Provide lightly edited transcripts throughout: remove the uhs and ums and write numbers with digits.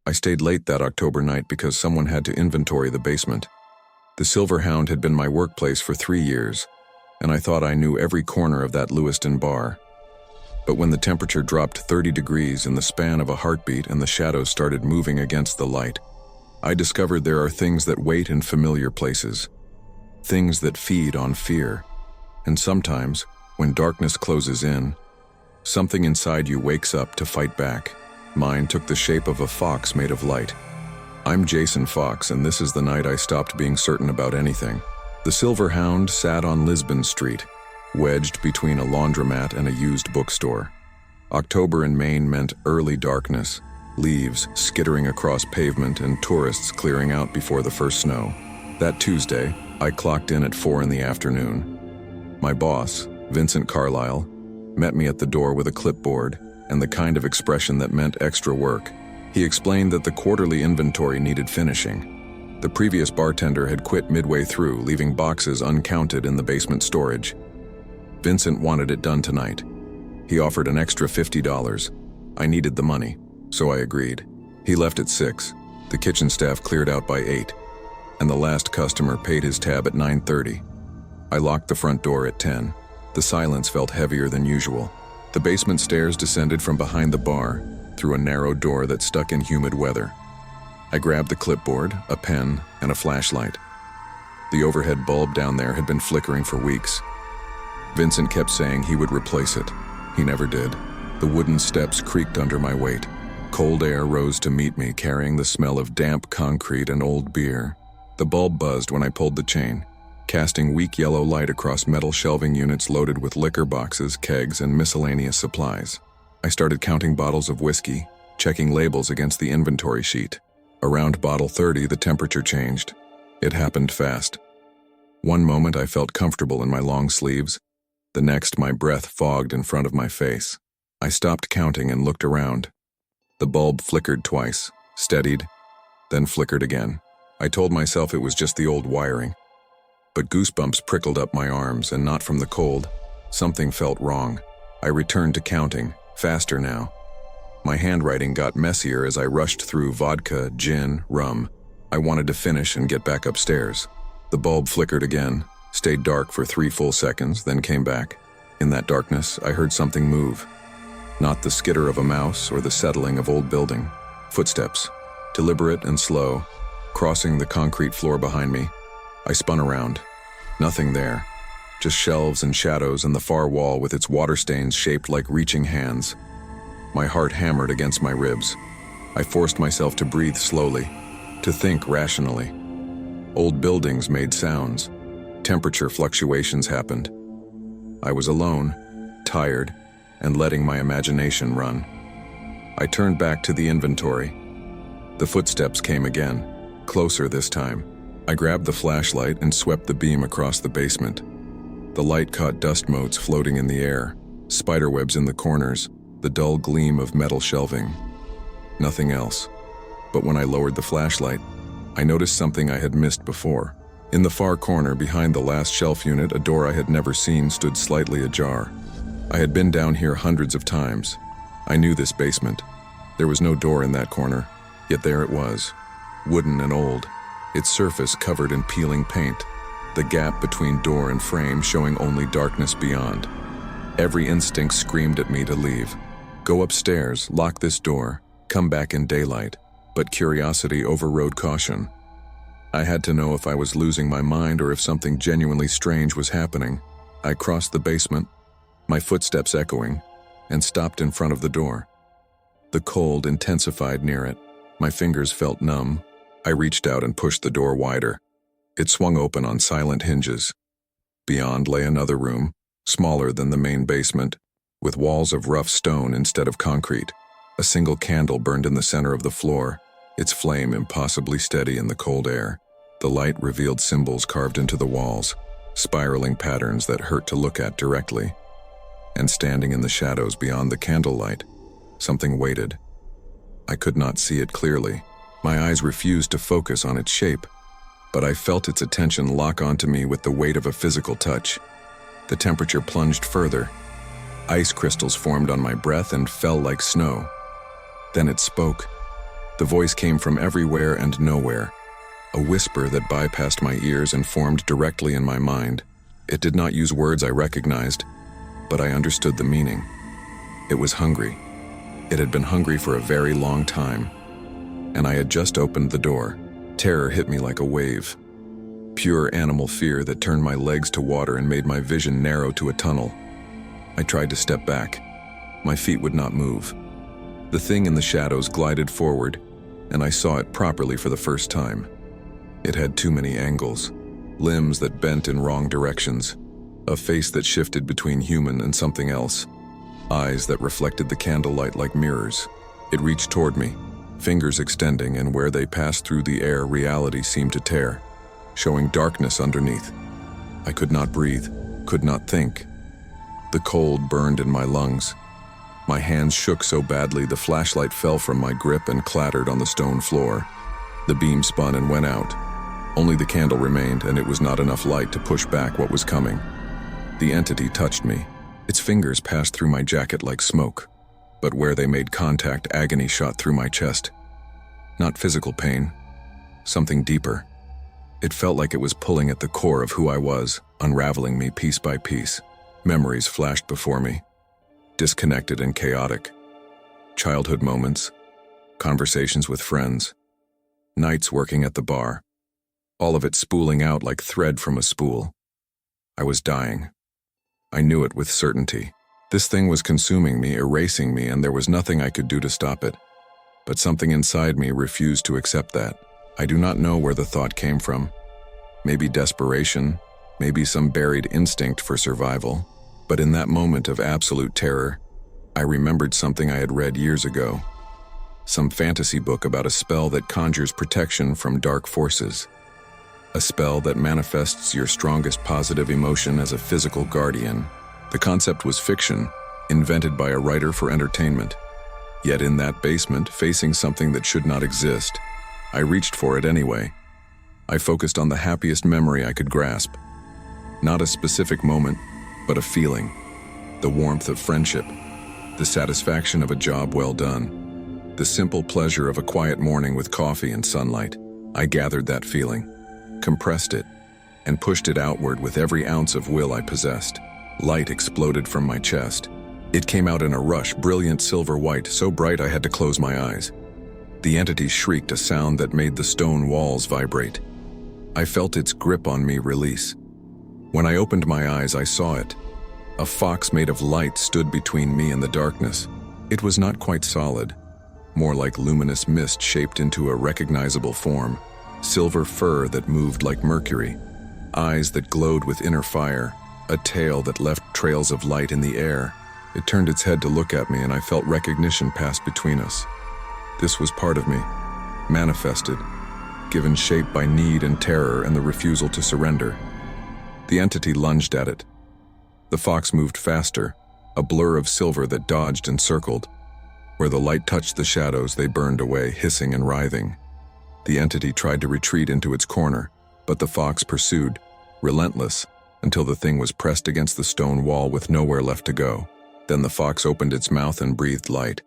I stayed late that October night because someone had to inventory the basement. The Silver Hound had been my workplace for 3 years, and I thought I knew every corner of that Lewiston bar. But when the temperature dropped 30 degrees in the span of a heartbeat and the shadows started moving against the light, I discovered there are things that wait in familiar places, things that feed on fear. And sometimes, when darkness closes in, something inside you wakes up to fight back. Mine took the shape of a fox made of light. I'm Jason Fox, and this is the night I stopped being certain about anything. The Silver Hound sat on Lisbon Street, wedged between a laundromat and a used bookstore. October in Maine meant early darkness, leaves skittering across pavement and tourists clearing out before the first snow. That Tuesday, I clocked in at 4 in the afternoon. My boss, Vincent Carlisle, met me at the door with a clipboard and the kind of expression that meant extra work. He explained that the quarterly inventory needed finishing. The previous bartender had quit midway through, leaving boxes uncounted in the basement storage. Vincent wanted it done tonight. He offered an extra $50. I needed the money, so I agreed. He left at 6. The kitchen staff cleared out by 8, and the last customer paid his tab at 9:30. I locked the front door at 10. The silence felt heavier than usual. The basement stairs descended from behind the bar, through a narrow door that stuck in humid weather. I grabbed the clipboard, a pen, and a flashlight. The overhead bulb down there had been flickering for weeks. Vincent kept saying he would replace it. He never did. The wooden steps creaked under my weight. Cold air rose to meet me, carrying the smell of damp concrete and old beer. The bulb buzzed when I pulled the chain, casting weak yellow light across metal shelving units loaded with liquor boxes, kegs, and miscellaneous supplies. I started counting bottles of whiskey, checking labels against the inventory sheet. Around bottle 30, the temperature changed. It happened fast. One moment I felt comfortable in my long sleeves. The next, my breath fogged in front of my face. I stopped counting and looked around. The bulb flickered twice, steadied, then flickered again. I told myself it was just the old wiring. But goosebumps prickled up my arms, and not from the cold. Something felt wrong. I returned to counting, faster now. My handwriting got messier as I rushed through vodka, gin, rum. I wanted to finish and get back upstairs. The bulb flickered again, stayed dark for 3 full seconds, then came back. In that darkness, I heard something move. Not the skitter of a mouse or the settling of old building. Footsteps, deliberate and slow, crossing the concrete floor behind me. I spun around. Nothing there. Just shelves and shadows and the far wall with its water stains shaped like reaching hands. My heart hammered against my ribs. I forced myself to breathe slowly, to think rationally. Old buildings made sounds. Temperature fluctuations happened. I was alone, tired, and letting my imagination run. I turned back to the inventory. The footsteps came again, closer this time. I grabbed the flashlight and swept the beam across the basement. The light caught dust motes floating in the air, spiderwebs in the corners, the dull gleam of metal shelving. Nothing else. But when I lowered the flashlight, I noticed something I had missed before. In the far corner behind the last shelf unit, a door I had never seen stood slightly ajar. I had been down here hundreds of times. I knew this basement. There was no door in that corner, yet there it was, wooden and old, its surface covered in peeling paint, the gap between door and frame showing only darkness beyond. Every instinct screamed at me to leave. Go upstairs, lock this door, come back in daylight, but curiosity overrode caution. I had to know if I was losing my mind or if something genuinely strange was happening. I crossed the basement, my footsteps echoing, and stopped in front of the door. The cold intensified near it. My fingers felt numb. I reached out and pushed the door wider. It swung open on silent hinges. Beyond lay another room, smaller than the main basement, with walls of rough stone instead of concrete. A single candle burned in the center of the floor, its flame impossibly steady in the cold air. The light revealed symbols carved into the walls, spiraling patterns that hurt to look at directly. And standing in the shadows beyond the candlelight, something waited. I could not see it clearly. My eyes refused to focus on its shape, but I felt its attention lock onto me with the weight of a physical touch. The temperature plunged further. Ice crystals formed on my breath and fell like snow. Then it spoke. The voice came from everywhere and nowhere, a whisper that bypassed my ears and formed directly in my mind. It did not use words I recognized, but I understood the meaning. It was hungry. It had been hungry for a very long time, and I had just opened the door. Terror hit me like a wave. Pure animal fear that turned my legs to water and made my vision narrow to a tunnel. I tried to step back. My feet would not move. The thing in the shadows glided forward, and I saw it properly for the first time. It had too many angles, limbs that bent in wrong directions, a face that shifted between human and something else, eyes that reflected the candlelight like mirrors. It reached toward me, fingers extending, and where they passed through the air, reality seemed to tear, showing darkness underneath. I could not breathe, could not think. The cold burned in my lungs. My hands shook so badly the flashlight fell from my grip and clattered on the stone floor. The beam spun and went out. Only the candle remained, and it was not enough light to push back what was coming. The entity touched me. Its fingers passed through my jacket like smoke, but where they made contact, agony shot through my chest. Not physical pain, something deeper. It felt like it was pulling at the core of who I was, unraveling me piece by piece. Memories flashed before me, disconnected and chaotic. Childhood moments, conversations with friends, nights working at the bar, all of it spooling out like thread from a spool. I was dying. I knew it with certainty. This thing was consuming me, erasing me, and there was nothing I could do to stop it. But something inside me refused to accept that. I do not know where the thought came from. Maybe desperation, maybe some buried instinct for survival. But in that moment of absolute terror, I remembered something I had read years ago. Some fantasy book about a spell that conjures protection from dark forces. A spell that manifests your strongest positive emotion as a physical guardian. The concept was fiction, invented by a writer for entertainment. Yet in that basement, facing something that should not exist, I reached for it anyway. I focused on the happiest memory I could grasp. Not a specific moment, but a feeling. The warmth of friendship. The satisfaction of a job well done. The simple pleasure of a quiet morning with coffee and sunlight. I gathered that feeling, compressed it, and pushed it outward with every ounce of will I possessed. Light exploded from my chest. It came out in a rush, brilliant silver white, so bright I had to close my eyes. The entity shrieked a sound that made the stone walls vibrate. I felt its grip on me release. When I opened my eyes, I saw it. A fox made of light stood between me and the darkness. It was not quite solid, more like luminous mist shaped into a recognizable form. Silver fur that moved like mercury, eyes that glowed with inner fire, a tail that left trails of light in the air. It turned its head to look at me, and I felt recognition pass between us. This was part of me, manifested, given shape by need and terror and the refusal to surrender. The entity lunged at it. The fox moved faster, a blur of silver that dodged and circled. Where the light touched the shadows, they burned away, hissing and writhing. The entity tried to retreat into its corner, but the fox pursued, relentless, until the thing was pressed against the stone wall with nowhere left to go. Then the fox opened its mouth and breathed light.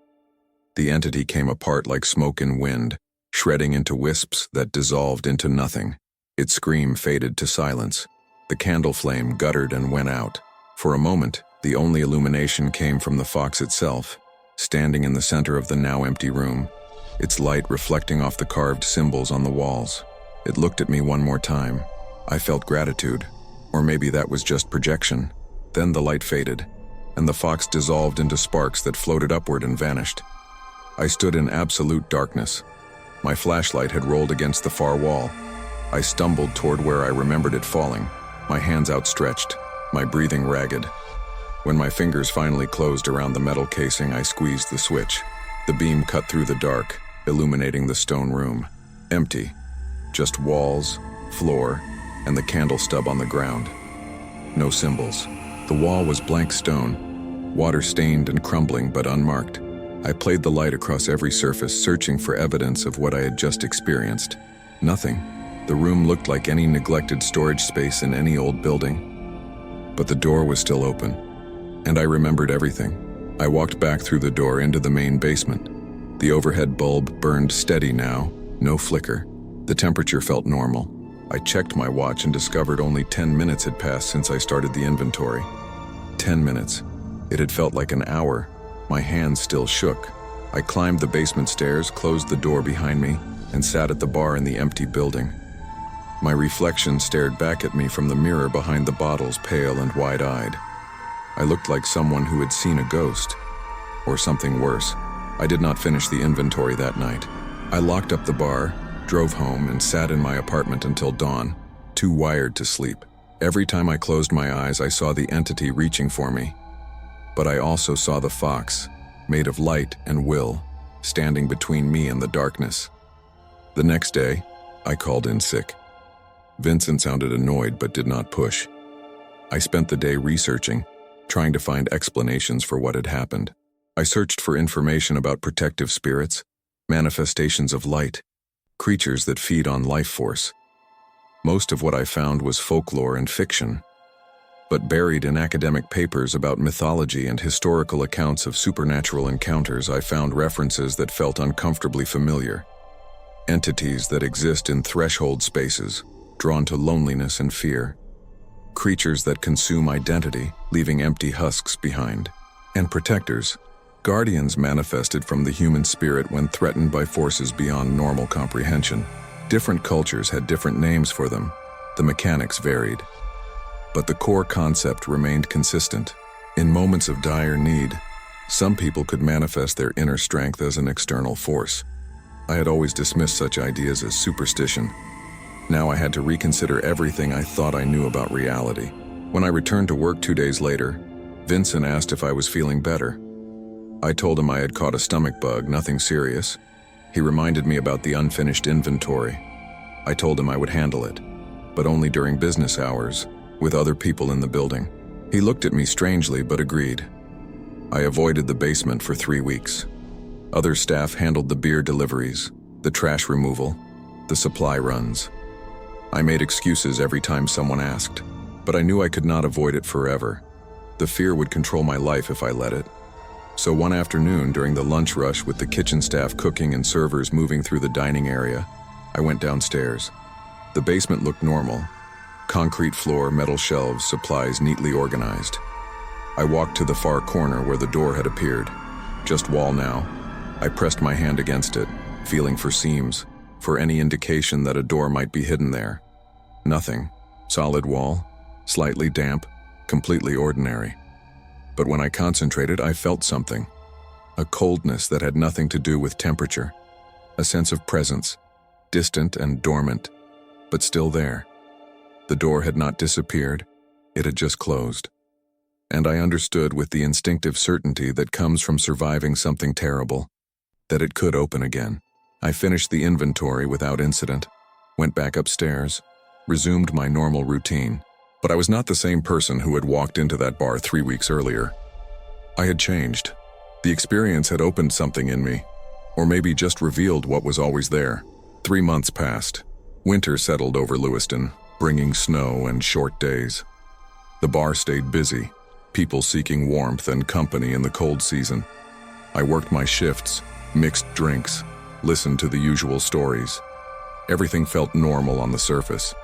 The entity came apart like smoke in wind, shredding into wisps that dissolved into nothing. Its scream faded to silence. The candle flame guttered and went out. For a moment, the only illumination came from the fox itself, standing in the center of the now empty room, its light reflecting off the carved symbols on the walls. It looked at me one more time. I felt gratitude, or maybe that was just projection. Then the light faded, and the fox dissolved into sparks that floated upward and vanished. I stood in absolute darkness. My flashlight had rolled against the far wall. I stumbled toward where I remembered it falling, my hands outstretched, my breathing ragged. When my fingers finally closed around the metal casing, I squeezed the switch. The beam cut through the dark, illuminating the stone room. Empty. Just walls, floor, and the candle stub on the ground. No symbols. The wall was blank stone, water-stained and crumbling but unmarked. I played the light across every surface, searching for evidence of what I had just experienced. Nothing. The room looked like any neglected storage space in any old building. But the door was still open, and I remembered everything. I walked back through the door into the main basement. The overhead bulb burned steady now, no flicker. The temperature felt normal. I checked my watch and discovered only 10 minutes had passed since I started the inventory. 10 minutes. It had felt like an hour. My hands still shook. I climbed the basement stairs, closed the door behind me, and sat at the bar in the empty building. My reflection stared back at me from the mirror behind the bottles, pale and wide-eyed. I looked like someone who had seen a ghost, or something worse. I did not finish the inventory that night. I locked up the bar, drove home, and sat in my apartment until dawn, too wired to sleep. Every time I closed my eyes, I saw the entity reaching for me. But I also saw the fox, made of light and will, standing between me and the darkness. The next day, I called in sick. Vincent sounded annoyed but did not push. I spent the day researching, trying to find explanations for what had happened. I searched for information about protective spirits, manifestations of light, creatures that feed on life force. Most of what I found was folklore and fiction, but buried in academic papers about mythology and historical accounts of supernatural encounters, I found references that felt uncomfortably familiar. Entities that exist in threshold spaces, drawn to loneliness and fear. Creatures that consume identity, leaving empty husks behind. And protectors, guardians manifested from the human spirit when threatened by forces beyond normal comprehension. Different cultures had different names for them. The mechanics varied. But the core concept remained consistent. In moments of dire need, some people could manifest their inner strength as an external force. I had always dismissed such ideas as superstition. Now I had to reconsider everything I thought I knew about reality. When I returned to work 2 days later, Vincent asked if I was feeling better. I told him I had caught a stomach bug, nothing serious. He reminded me about the unfinished inventory. I told him I would handle it, but only during business hours, with other people in the building. He looked at me strangely but agreed. I avoided the basement for 3 weeks. Other staff handled the beer deliveries, the trash removal, the supply runs. I made excuses every time someone asked, but I knew I could not avoid it forever. The fear would control my life if I let it. So one afternoon, during the lunch rush with the kitchen staff cooking and servers moving through the dining area, I went downstairs. The basement looked normal. Concrete floor, metal shelves, supplies neatly organized. I walked to the far corner where the door had appeared. Just wall now. I pressed my hand against it, feeling for seams, for any indication that a door might be hidden there. Nothing. Solid wall, slightly damp, completely ordinary. But when I concentrated, I felt something. A coldness that had nothing to do with temperature. A sense of presence, distant and dormant, but still there. The door had not disappeared, it had just closed. And I understood with the instinctive certainty that comes from surviving something terrible, that it could open again. I finished the inventory without incident, went back upstairs, resumed my normal routine. But I was not the same person who had walked into that bar 3 weeks earlier. I had changed. The experience had opened something in me, or maybe just revealed what was always there. 3 months passed. Winter settled over Lewiston, bringing snow and short days. The bar stayed busy, people seeking warmth and company in the cold season. I worked my shifts, mixed drinks, listened to the usual stories. Everything felt normal on the surface.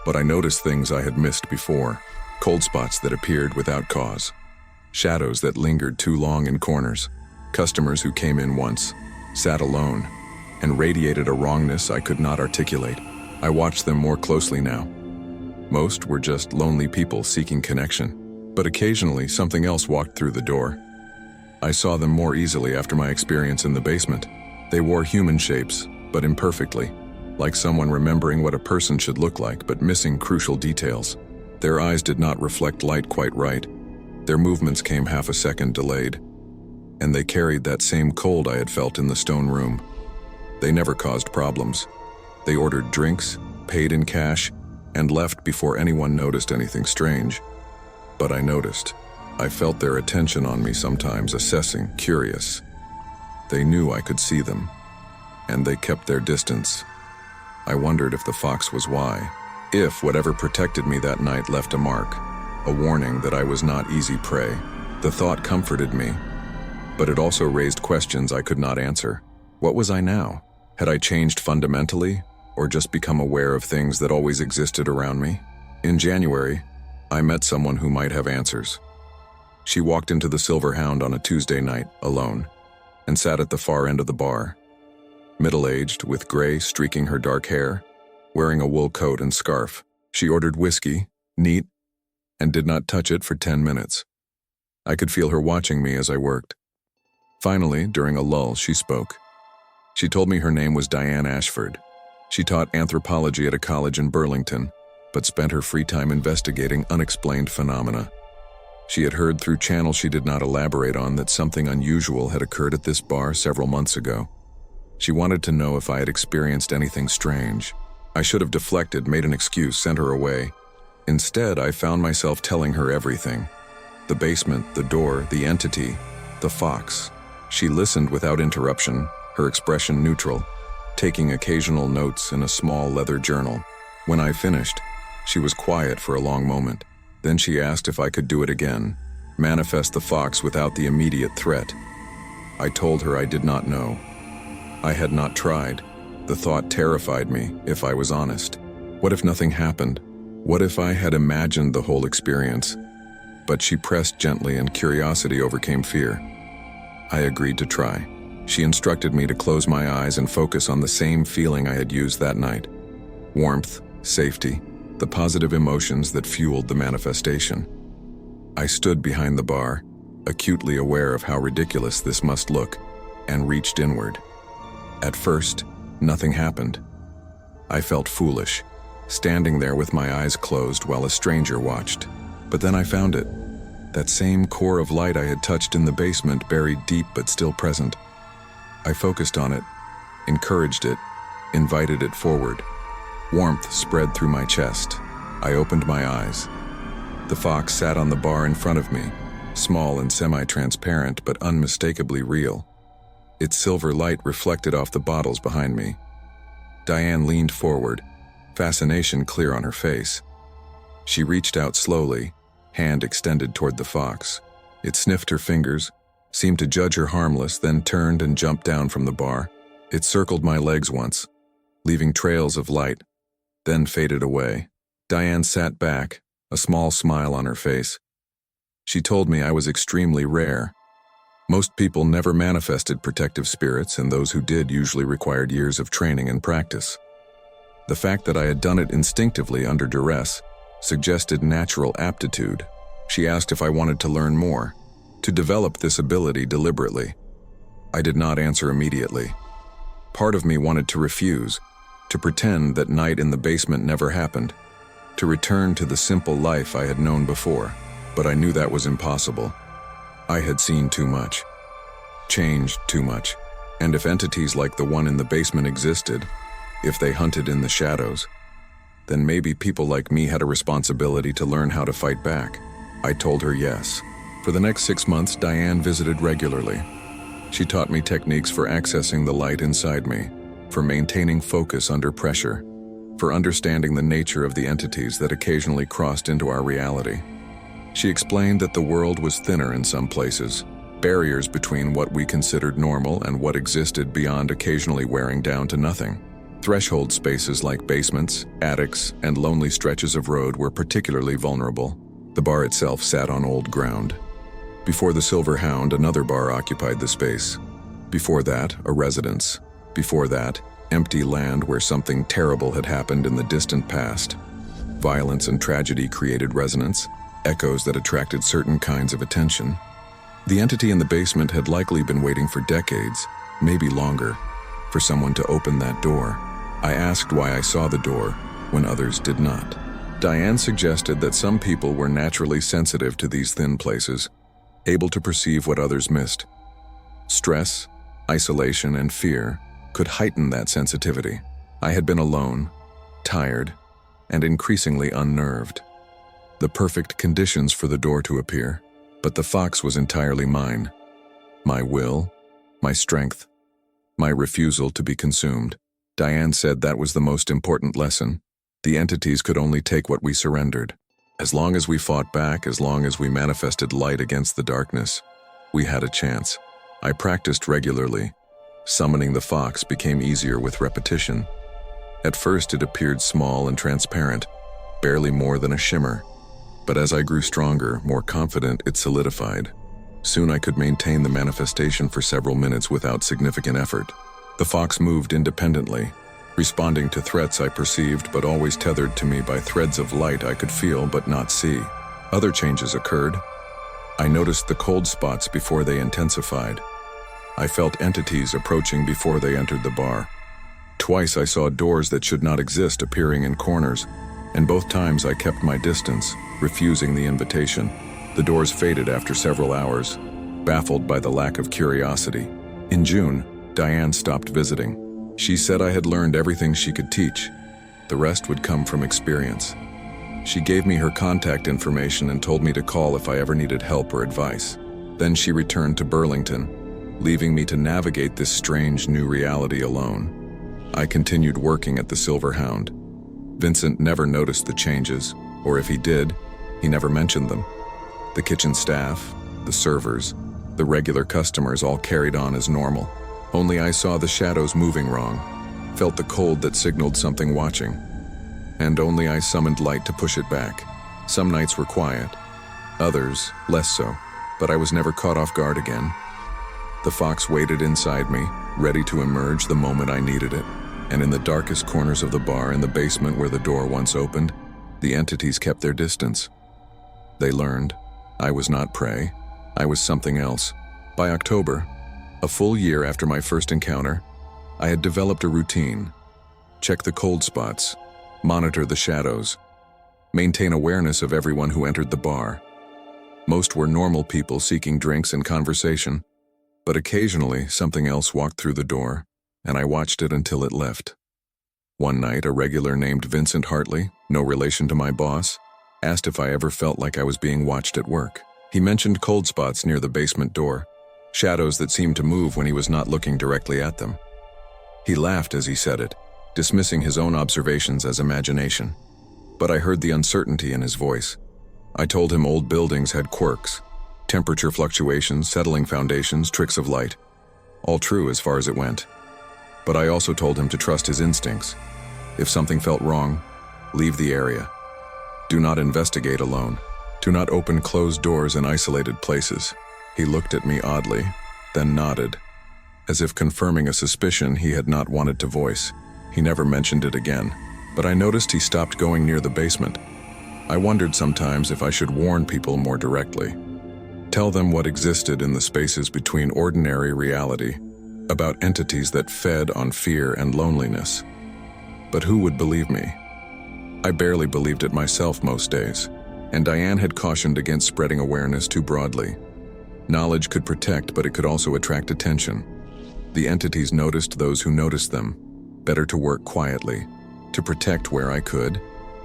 But I noticed things I had missed before, cold spots that appeared without cause, shadows that lingered too long in corners, customers who came in once, sat alone, and radiated a wrongness I could not articulate. I watched them more closely now. Most were just lonely people seeking connection, but occasionally something else walked through the door. I saw them more easily after my experience in the basement. They wore human shapes, but imperfectly, like someone remembering what a person should look like but missing crucial details. Their eyes did not reflect light quite right. Their movements came half a second delayed, and they carried that same cold I had felt in the stone room. They never caused problems. They ordered drinks, paid in cash, and left before anyone noticed anything strange. But I noticed. I felt their attention on me sometimes, assessing, curious. They knew I could see them, and they kept their distance. I wondered if the fox was why, if whatever protected me that night left a mark, a warning that I was not easy prey. The thought comforted me. but it also raised questions I could not answer. What was I now? Had I changed fundamentally, or just become aware of things that always existed around me? In January, I met someone who might have answers. She walked into the Silver Hound on a Tuesday night, alone, and sat at the far end of the bar. Middle-aged, with gray streaking her dark hair, wearing a wool coat and scarf. She ordered whiskey, neat, and did not touch it for 10 minutes. I could feel her watching me as I worked. Finally, during a lull, she spoke. She told me her name was Diane Ashford. She taught anthropology at a college in Burlington, but spent her free time investigating unexplained phenomena. She had heard through channels she did not elaborate on that something unusual had occurred at this bar several months ago. She wanted to know if I had experienced anything strange. I should have deflected, made an excuse, sent her away. Instead, I found myself telling her everything. The basement, the door, the entity, the fox. She listened without interruption, her expression neutral, taking occasional notes in a small leather journal. When I finished, she was quiet for a long moment. Then she asked if I could do it again, manifest the fox without the immediate threat. I told her I did not know. I had not tried. The thought terrified me, if I was honest. What if nothing happened? What if I had imagined the whole experience? But she pressed gently and curiosity overcame fear. I agreed to try. She instructed me to close my eyes and focus on the same feeling I had used that night. Warmth, safety, the positive emotions that fueled the manifestation. I stood behind the bar, acutely aware of how ridiculous this must look, and reached inward. At first, nothing happened. I felt foolish, standing there with my eyes closed while a stranger watched. But then I found it. That same core of light I had touched in the basement, buried deep but still present. I focused on it, encouraged it, invited it forward. Warmth spread through my chest. I opened my eyes. The fox sat on the bar in front of me, small and semi-transparent but unmistakably real. Its silver light reflected off the bottles behind me. Diane leaned forward, fascination clear on her face. She reached out slowly, hand extended toward the fox. It sniffed her fingers, seemed to judge her harmless, then turned and jumped down from the bar. It circled my legs once, leaving trails of light, then faded away. Diane sat back, a small smile on her face. She told me I was extremely rare. Most people never manifested protective spirits, and those who did usually required years of training and practice. The fact that I had done it instinctively under duress suggested natural aptitude. She asked if I wanted to learn more, to develop this ability deliberately. I did not answer immediately. Part of me wanted to refuse, to pretend that night in the basement never happened, to return to the simple life I had known before, but I knew that was impossible. I had seen too much, changed too much, and if entities like the one in the basement existed, if they hunted in the shadows, then maybe people like me had a responsibility to learn how to fight back. I told her yes. For the next 6 months, Diane visited regularly. She taught me techniques for accessing the light inside me, for maintaining focus under pressure, for understanding the nature of the entities that occasionally crossed into our reality. She explained that the world was thinner in some places, barriers between what we considered normal and what existed beyond occasionally wearing down to nothing. Threshold spaces like basements, attics, and lonely stretches of road were particularly vulnerable. The bar itself sat on old ground. Before the Silver Hound, another bar occupied the space. Before that, a residence. Before that, empty land where something terrible had happened in the distant past. Violence and tragedy created resonance, echoes that attracted certain kinds of attention. The entity in the basement had likely been waiting for decades, maybe longer, for someone to open that door. I asked why I saw the door when others did not. Diane suggested that some people were naturally sensitive to these thin places, able to perceive what others missed. Stress, isolation, and fear could heighten that sensitivity. I had been alone, tired, and increasingly unnerved. The perfect conditions for the door to appear, but the fox was entirely mine. My will, my strength, my refusal to be consumed. Diane said that was the most important lesson. The entities could only take what we surrendered. As long as we fought back, as long as we manifested light against the darkness, we had a chance. I practiced regularly. Summoning the fox became easier with repetition. At first it appeared small and transparent, barely more than a shimmer. But as I grew stronger, more confident, it solidified. Soon I could maintain the manifestation for several minutes without significant effort. The fox moved independently, responding to threats I perceived but always tethered to me by threads of light I could feel but not see. Other changes occurred. I noticed the cold spots before they intensified. I felt entities approaching before they entered the bar. Twice I saw doors that should not exist appearing in corners, and both times I kept my distance, refusing the invitation. The doors faded after several hours, baffled by the lack of curiosity. In June, Diane stopped visiting. She said I had learned everything she could teach. The rest would come from experience. She gave me her contact information and told me to call if I ever needed help or advice. Then she returned to Burlington, leaving me to navigate this strange new reality alone. I continued working at the Silver Hound. Vincent never noticed the changes, or if he did, he never mentioned them. The kitchen staff, the servers, the regular customers all carried on as normal. Only I saw the shadows moving wrong, felt the cold that signaled something watching, and only I summoned light to push it back. Some nights were quiet, others less so, but I was never caught off guard again. The fox waited inside me, ready to emerge the moment I needed it, and in the darkest corners of the bar in the basement where the door once opened, the entities kept their distance. They learned. I was not prey. I was something else. By October, a full year after my first encounter, I had developed a routine. Check the cold spots, monitor the shadows, maintain awareness of everyone who entered the bar. Most were normal people seeking drinks and conversation, but occasionally something else walked through the door, and I watched it until it left. One night, a regular named Vincent Hartley, no relation to my boss, asked if I ever felt like I was being watched at work. He mentioned cold spots near the basement door, shadows that seemed to move when he was not looking directly at them. He laughed as he said it, dismissing his own observations as imagination. But I heard the uncertainty in his voice. I told him old buildings had quirks, temperature fluctuations, settling foundations, tricks of light. All true as far as it went. But I also told him to trust his instincts. If something felt wrong, leave the area. Do not investigate alone. Do not open closed doors in isolated places. He looked at me oddly, then nodded, as if confirming a suspicion he had not wanted to voice. He never mentioned it again, but I noticed he stopped going near the basement. I wondered sometimes if I should warn people more directly. Tell them what existed in the spaces between ordinary reality, about entities that fed on fear and loneliness. But who would believe me? I barely believed it myself most days, and Diane had cautioned against spreading awareness too broadly. Knowledge could protect, but it could also attract attention. The entities noticed those who noticed them. Better to work quietly, to protect where I could,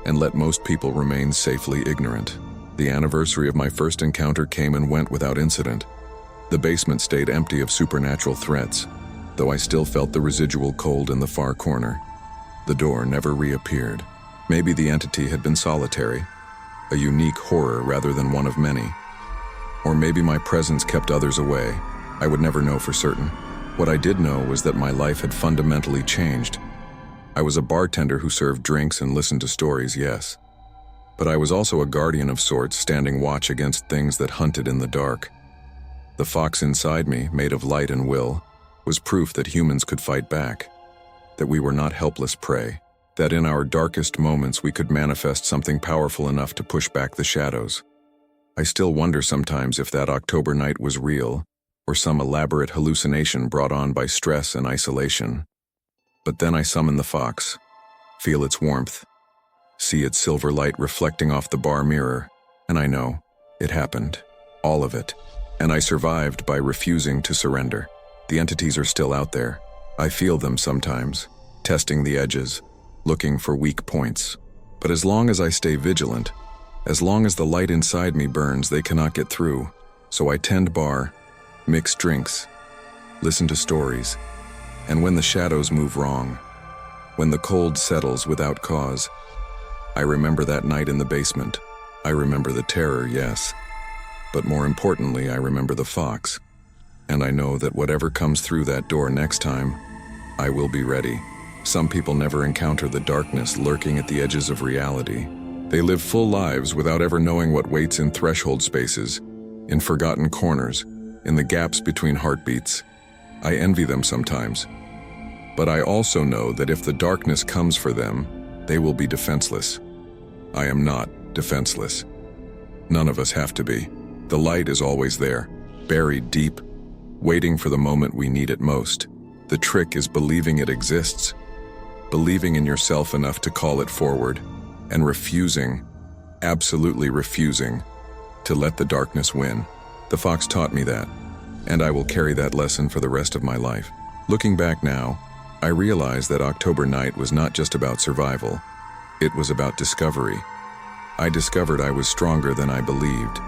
and let most people remain safely ignorant. The anniversary of my first encounter came and went without incident. The basement stayed empty of supernatural threats, though I still felt the residual cold in the far corner. The door never reappeared. Maybe the entity had been solitary, a unique horror rather than one of many. Or maybe my presence kept others away. I would never know for certain. What I did know was that my life had fundamentally changed. I was a bartender who served drinks and listened to stories, yes. But I was also a guardian of sorts, standing watch against things that hunted in the dark. The fox inside me, made of light and will, was proof that humans could fight back, that we were not helpless prey, that in our darkest moments we could manifest something powerful enough to push back the shadows. I still wonder sometimes if that October night was real, or some elaborate hallucination brought on by stress and isolation. But then I summon the fox, feel its warmth, see its silver light reflecting off the bar mirror, and I know it happened, all of it. And I survived by refusing to surrender. The entities are still out there. I feel them sometimes, testing the edges, looking for weak points. But as long as I stay vigilant, as long as the light inside me burns, they cannot get through. So I tend bar, mix drinks, listen to stories, and when the shadows move wrong, when the cold settles without cause, I remember that night in the basement. I remember the terror, yes, but more importantly, I remember the fox. And I know that whatever comes through that door next time, I will be ready. Some people never encounter the darkness lurking at the edges of reality. They live full lives without ever knowing what waits in threshold spaces, in forgotten corners, in the gaps between heartbeats. I envy them sometimes. But I also know that if the darkness comes for them, they will be defenseless. I am not defenseless. None of us have to be. The light is always there, buried deep, waiting for the moment we need it most. The trick is believing it exists, believing in yourself enough to call it forward, and refusing, absolutely refusing, to let the darkness win. The fox taught me that, and I will carry that lesson for the rest of my life. Looking back now, I realize that October night was not just about survival. It was about discovery. I discovered I was stronger than I believed,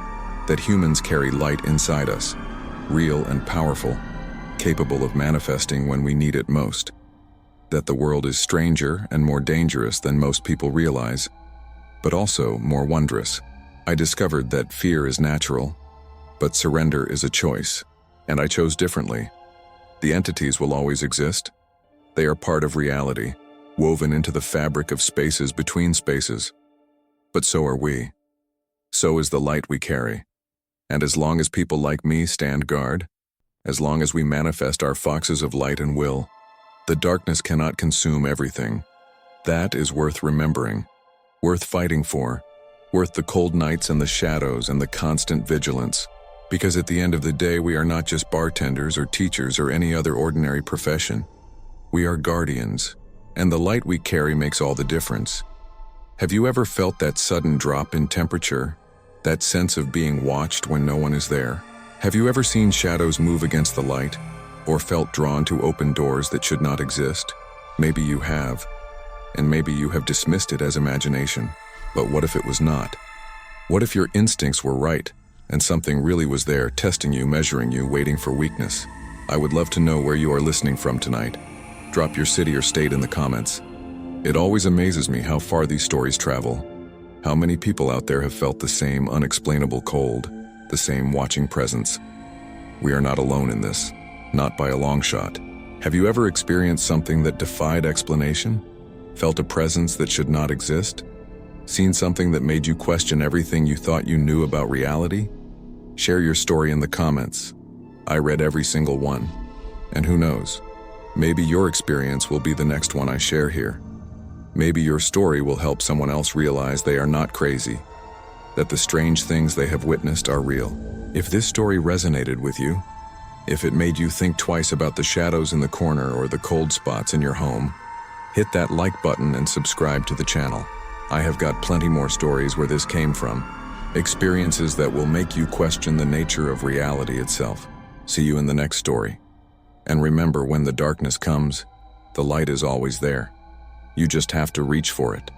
that humans carry light inside us, real and powerful, capable of manifesting when we need it most, that the world is stranger and more dangerous than most people realize, but also more wondrous. I discovered that fear is natural, but surrender is a choice, and I chose differently. The entities will always exist. They are part of reality, woven into the fabric of spaces between spaces. But so are we. So is the light we carry. And as long as people like me stand guard, as long as we manifest our foxes of light and will, the darkness cannot consume everything. That is worth remembering, worth fighting for, worth the cold nights and the shadows and the constant vigilance. Because at the end of the day, we are not just bartenders or teachers or any other ordinary profession. We are guardians, and the light we carry makes all the difference. Have you ever felt that sudden drop in temperature? That sense of being watched when no one is there? Have you ever seen shadows move against the light, or felt drawn to open doors that should not exist? Maybe you have, and maybe you have dismissed it as imagination. But what if it was not? What if your instincts were right, and something really was there, testing you, measuring you, waiting for weakness? I would love to know where you are listening from tonight. Drop your city or state in the comments. It always amazes me how far these stories travel. How many people out there have felt the same unexplainable cold, the same watching presence. We are not alone in this, not by a long shot. Have you ever experienced something that defied explanation? Felt a presence that should not exist? Seen something that made you question everything you thought you knew about reality? Share your story in the comments. I read every single one. And who knows, maybe your experience will be the next one I share here. Maybe your story will help someone else realize they are not crazy, that the strange things they have witnessed are real. If this story resonated with you, if it made you think twice about the shadows in the corner or the cold spots in your home, hit that like button and subscribe to the channel. I have got plenty more stories where this came from, experiences that will make you question the nature of reality itself. See you in the next story. And remember, when the darkness comes, the light is always there. You just have to reach for it.